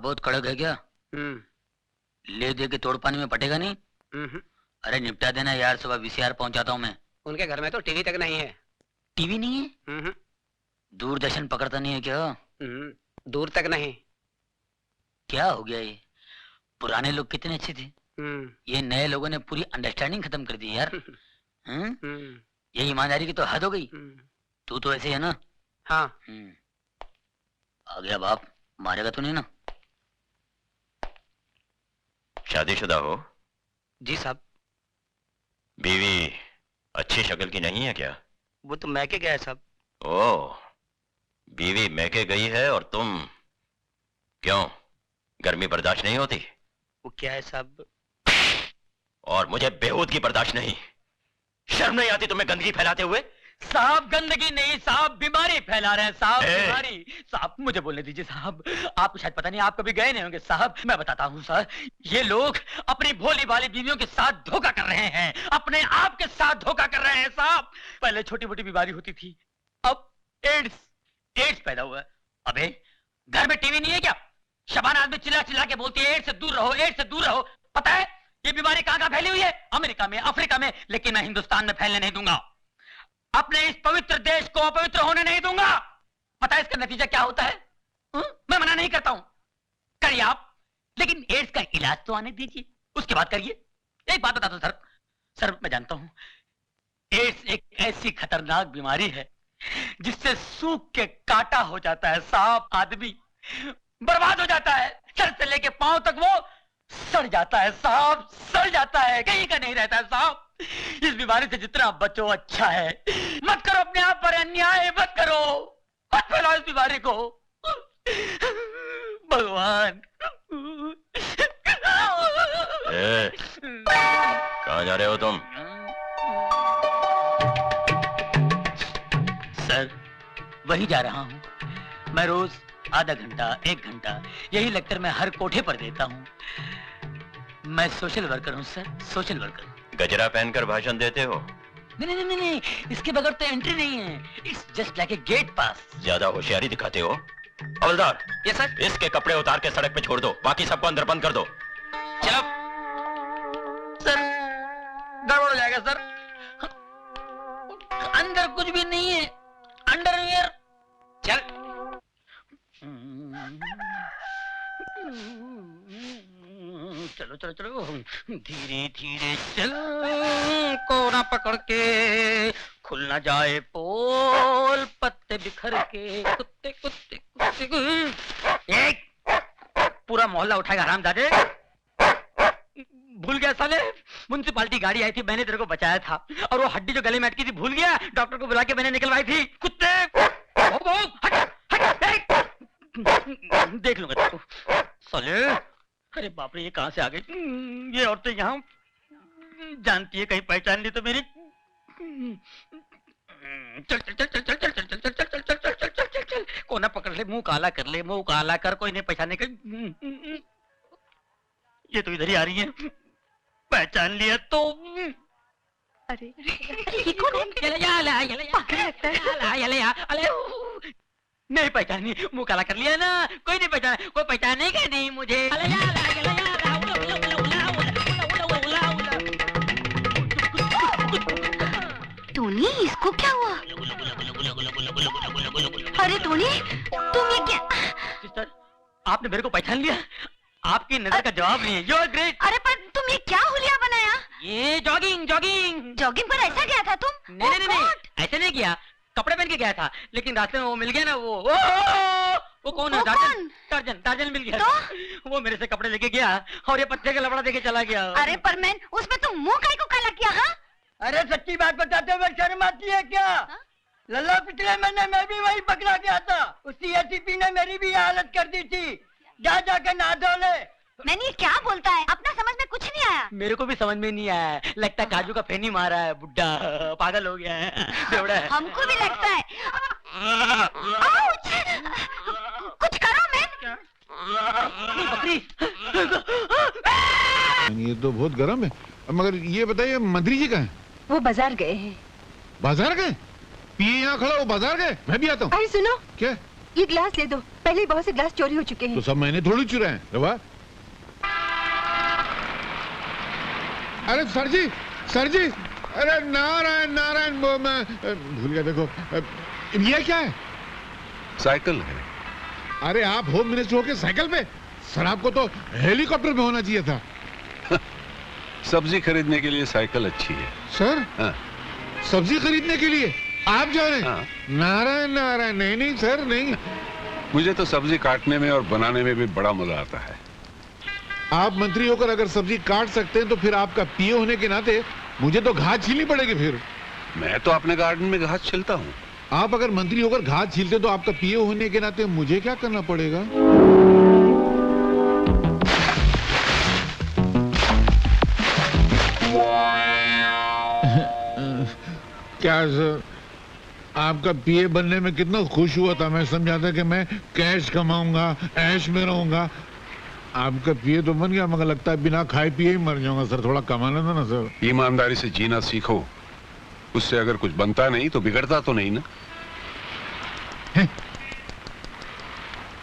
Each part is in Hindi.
बहुत कड़क है क्या? ले दे के तोड़ पानी में पटेगा नहीं? अरे निपटा देना यार, सुबह वीसीआर पहुंचाता हूँ मैं। उनके घर में तो टीवी तक नहीं है। टीवी नहीं है? दूरदर्शन पकड़ता नहीं है क्या? दूर तक नहीं। क्या हो गया ये? पुराने लोग कितने अच्छे थे, ये नए लोगों ने पूरी अंडरस्टैंडिंग खत्म कर दी यार। ये ईमानदारी की तो हद हो गई। तू तो ऐसे है ना? हाँ। आ गया बाप, मारेगा तो नहीं ना? शादीशुदा हो? जी साहब। बीवी अच्छी शक्ल की नहीं है क्या? वो तो मैके गया है साहब। ओह, बीवी मैके गई है और तुम क्यों, गर्मी बर्दाश्त नहीं होती? वो क्या है साहब? और मुझे बेहूदगी बर्दाश्त नहीं। शर्म नहीं आती तुम्हें गंदगी फैलाते हुए? साहब गंदगी नहीं साहब, बीमारी फैला रहे हैं साहब, बीमारी। साहब मुझे बोलने दीजिए साहब, आपको शायद पता नहीं, आप कभी गए नहीं होंगे साहब। मैं बताता हूँ सर, ये लोग अपनी भोली भाली बीवियों के साथ धोखा कर रहे हैं, अपने आप के साथ धोखा कर रहे हैं साहब। पहले छोटी मोटी बीमारी होती थी, अब एड्स पैदा हुआ है। अबे घर में टीवी नहीं है क्या? शबाना आदमी चिल्ला चिल्ला के बोलती है एड्स से दूर रहो, एड्स से दूर रहो। पता है ये बीमारी कहाँ कहाँ फैली हुई है? अमेरिका में, अफ्रीका में, लेकिन मैं हिंदुस्तान में फैलने नहीं दूंगा। अपने इस पवित्र देश को अपवित्र होने नहीं दूंगा। पता है इसका नतीजा क्या होता है? मैं मना नहीं करता हूं, करिए आप, लेकिन एड्स का इलाज तो आने दीजिए, उसके बाद करिए। एक बात बता दो सर, मैं जानता हूं एड्स एक ऐसी खतरनाक बीमारी है जिससे सूख के काटा हो जाता है साहब, आदमी बर्बाद हो जाता है, सर से लेके पांव तक वो सड़ जाता है साहब, सड़ जाता है, कहीं का नहीं रहता है साहब। इस बीमारी से जितना बचो अच्छा है। मत करो अपने आप पर अन्याय, मत करो, मत फैलाओ इस बीमारी को। भगवान। कहाँ जा रहे हो तुम? सर वही जा रहा हूँ, मैं रोज आधा घंटा 1 घंटा यही लेक्चर मैं हर कोठे पर देता हूँ। मैं सोशल वर्कर हूँ सर, सोशल वर्कर। गजरा पहनकर भाषण देते हो? नहीं, इसके बगैर तो एंट्री नहीं है। It's just like a gate pass. ज्यादा होशियारी दिखाते हो। हवलदार, ये सर, इसके कपड़े उतार के सड़क पे छोड़ दो, बाकी सबको अंदर बंद कर दो। चलो सर, गड़बड़ हो जाएगा सर, अंदर कुछ भी नहीं है, अंडरवियर। चल चलो चलो चलो, धीरे धीरे चलो, कोना पकड़ के, खुल ना जाए पोल, पत्ते बिखर के, कुत्ते कुत्ते कुत्ते। एक पूरा मोहल्ला उठाएगा हरामजादे। भूल गया साले, म्युनिसिपालिटी गाड़ी आई थी, मैंने तेरे को बचाया था, और वो हड्डी जो गले में अटकी थी भूल गया, डॉक्टर को बुला के मैंने निकलवाई थी। कुत्ते देख लूंगा तेरे को साले। अरे बाप रे, ये कहां से आ गई? ये औरतें यहाँ जानती है, कहीं पहचान ली तो मेरी। चल चल चल चल चल चल चल चल चल चल चल चल चल चल चल चल, कोना पकड़ ले, मुंह काला कर ले, मुंह काला कर, कोई नहीं पहचाने का। ये तो इधर ही आ रही है, पहचान लिया तो। अरे ये कौन है? नहीं पहचानी, मुंह काला कर लिया ना, कोई नहीं पहचाना, कोई पहचानेगा नहीं मुझे। टोनी, इसको क्या हुआ? अरे टोनी, तुम ये क्या? सिस्टर, आपने मेरे को पहचान लिया? आपकी नजर का जवाब नहीं है। You are great. अरे पर तुम ये क्या हुलिया बनाया? ये जॉगिंग जॉगिगिंग जॉगिंग पर ऐसा गया था तुम? नहीं नहीं नहीं, ऐसे नहीं किया, कपड़े पहन के गया था, लेकिन रास्ते में वो मिल गया ना, वो कौन है? टार्जन मिल गया तो? वो मेरे से कपड़े लेके गया और ये पत्ते का लफड़ा देके चला गया। अरे पर मैन, उसमें तुम मुंह काहे को काला किया? हाँ, अरे सच्ची बात बताते हुए शर्म आती है क्या? लल्ला पिछले महीने मैं भी वही पकड़ा गया था, उसी एसीपी ने मेरी भी हालत कर दी थी। जा जाके नहा धो ले। मैंने ये क्या बोलता है? अपना समझ में कुछ नहीं आया। मेरे को भी समझ में नहीं आया, लगता है काजू का फेनी मारा है, बुड्ढा पागल हो गया है, बेवड़ा है। हमको भी लगता है। कुछ करो मैन। बकरी। ये तो बहुत गर्म है। मगर ये बताइए मंत्री जी कहाँ हैं? वो बाजार गए हैं। बाजार गए? पिए यहाँ खड़ा, वो बाजार गए? मैं भी आता हूँ। अरे सुनो, क्या? ये गिलास ले दो, पहले ही बहुत से ग्लास चोरी हो चुके तो हैं। सब मैंने थोड़ी चुराए हैं रवा। अरे सर जी, अरे नारायण नारायण, वो मैं भूल गया। देखो ये क्या है? साइकिल है। अरे आप होम मिनिस्टर होके साइकिल पे? सर आपको तो हेलीकॉप्टर पे होना चाहिए था। सब्जी खरीदने के लिए साइकिल अच्छी है। सर हाँ। सब्जी खरीदने के लिए आप जा रहे हैं? हाँ। नारायण नारायण, नहीं सर नहीं। मुझे तो सब्जी काटने में और बनाने में भी बड़ा मजा आता है। आप मंत्री होकर अगर सब्जी काट सकते हैं तो फिर आपका पीए होने के नाते मुझे तो घास छीलनी पड़ेगी। फिर मैं तो अपने गार्डन में घास छिलता हूँ। आप अगर मंत्री होकर घास छीलते तो आपका पीए होने के नाते मुझे क्या करना पड़ेगा? क्या सर, आपका पीए बनने में कितना खुश हुआ था। मैं समझा था कि मैं कैश कमाऊंगा, ऐश में रहूंगा। आपका पीए तो बन गया, मगर लगता है बिना खाए पिए ही मर जाऊंगा। सर थोड़ा कमाना था ना सर। ईमानदारी से जीना सीखो, उससे अगर कुछ बनता नहीं तो बिगड़ता तो नहीं ना।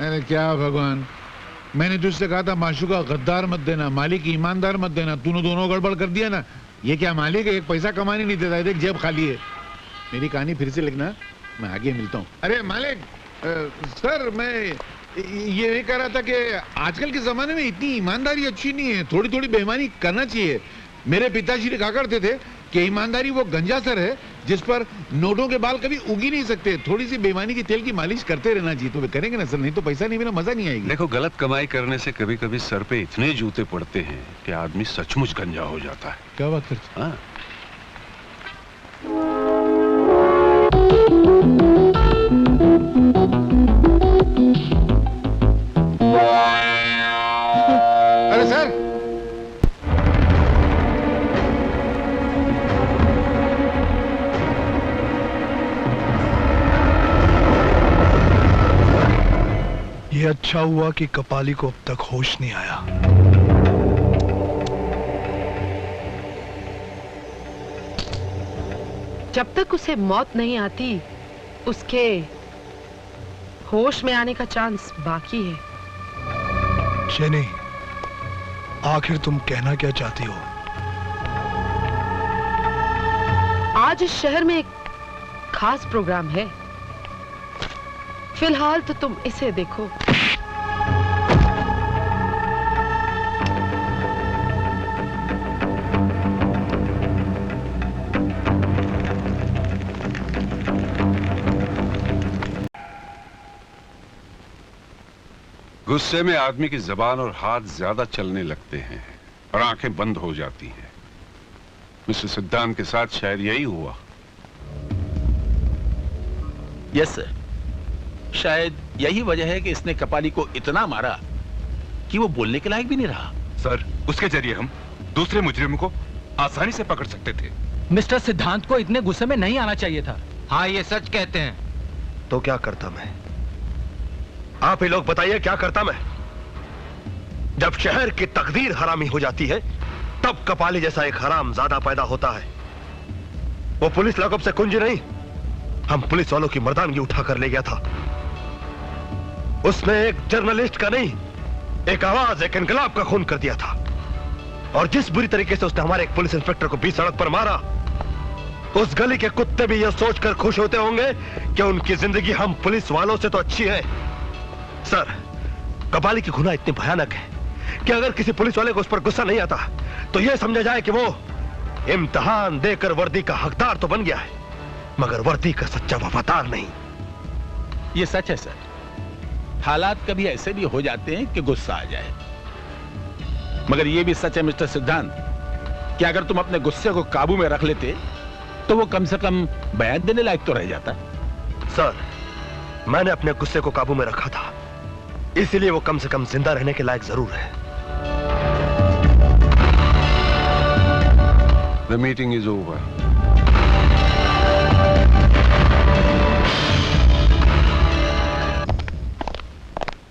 अरे क्या भगवान, मैंने तुझसे कहा था माशूका गद्दार मत देना, मालिक ईमानदार मत देना। तूने दोनों गड़बड़ कर दिया ना। ये क्या मालिक है, एक पैसा कमाने नहीं देता, देख जेब खाली है। मेरी कहानी फिर से लिखना, मैं आगे मिलता हूँ। अरे मालिक, सर मैं ये कह रहा था कि आजकल के जमाने में इतनी ईमानदारी अच्छी नहीं है, थोड़ी थोड़ी बेईमानी करना चाहिए। मेरे पिताजी ने कहा करते थे कि ईमानदारी वो गंजा सर है जिस पर नोटों के बाल कभी उग ही नहीं सकते। थोड़ी सी बेईमानी की तेल की मालिश करते रहना चाहिए। तो वे करेंगे ना सर, नहीं तो पैसा नहीं मिला, मजा नहीं आएगी। देखो, गलत कमाई करने से कभी कभी सर पे इतने जूते पड़ते हैं कि आदमी सचमुच गंजा हो जाता है। क्या बात करते? हाँ। अरे सर, ये अच्छा हुआ कि कपाली को अब तक होश नहीं आया। जब तक उसे मौत नहीं आती, उसके होश में आने का चांस बाकी है। शेनी, आखिर तुम कहना क्या चाहती हो? आज इस शहर में एक खास प्रोग्राम है। फिलहाल तो तुम इसे देखो। गुस्से में आदमी की जबान और हाथ ज्यादा चलने लगते हैं और आंखें बंद हो जाती हैं। मिस्टर सिद्धांत के साथ शायद यही हुआ। यस सर, शायद यही वजह है कि इसने कपाली को इतना मारा कि वो बोलने के लायक भी नहीं रहा। सर, उसके जरिए हम दूसरे मुजरिम को आसानी से पकड़ सकते थे। मिस्टर सिद्धांत को इतने गुस्से में नहीं आना चाहिए था। हाँ, ये सच कहते हैं। तो क्या करता मैं? आप ही लोग बताइए, क्या करता मैं? जब शहर की तकदीर हरामी हो जाती है, तब कपाली जैसा एक हराम ज्यादा पैदा होता है। वो पुलिस लॉकअप से कुंजी नहीं, हम पुलिस वालों की मर्दानगी उठा कर ले गया था। उसने एक जर्नलिस्ट का नहीं, एक आवाज, एक इनकलाब का खून कर दिया था। और जिस बुरी तरीके से उसने हमारे एक पुलिस इंस्पेक्टर को बीच सड़क पर मारा, उस गली के कुत्ते भी यह सोचकर खुश होते होंगे कि उनकी जिंदगी हम पुलिस वालों से तो अच्छी है। सर, कपाली की गुनाह इतनी भयानक है कि अगर किसी पुलिस वाले को उस पर गुस्सा नहीं आता तो यह समझा जाए कि वो इम्तिहान देकर वर्दी का हकदार तो बन गया है, मगर वर्दी का सच्चा वफादार नहीं। ये सच है सर, हालात कभी ऐसे भी हो जाते हैं कि गुस्सा आ जाए। मगर ये भी सच है मिस्टर सिद्धांत कि अगर तुम अपने गुस्से को काबू में रख लेते तो वो कम से कम बयान देने लायक तो रह जाता। सर, मैंने अपने गुस्से को काबू में रखा था, इसलिए वो कम से कम जिंदा रहने के लायक जरूर है। The meeting is over.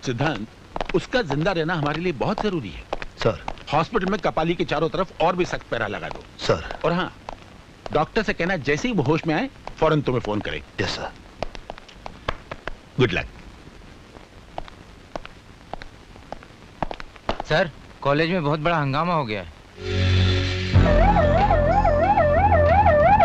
सिद्धांत, उसका जिंदा रहना हमारे लिए बहुत जरूरी है। सर, हॉस्पिटल में कपाली के चारों तरफ और भी सख्त पहरा लगा दो। सर। और हाँ, डॉक्टर से कहना जैसे ही वो होश में आए फौरन तुम्हें फोन करें। Yes sir. Good luck. Sir, college में बहुत बड़ा हंगामा हो गया है।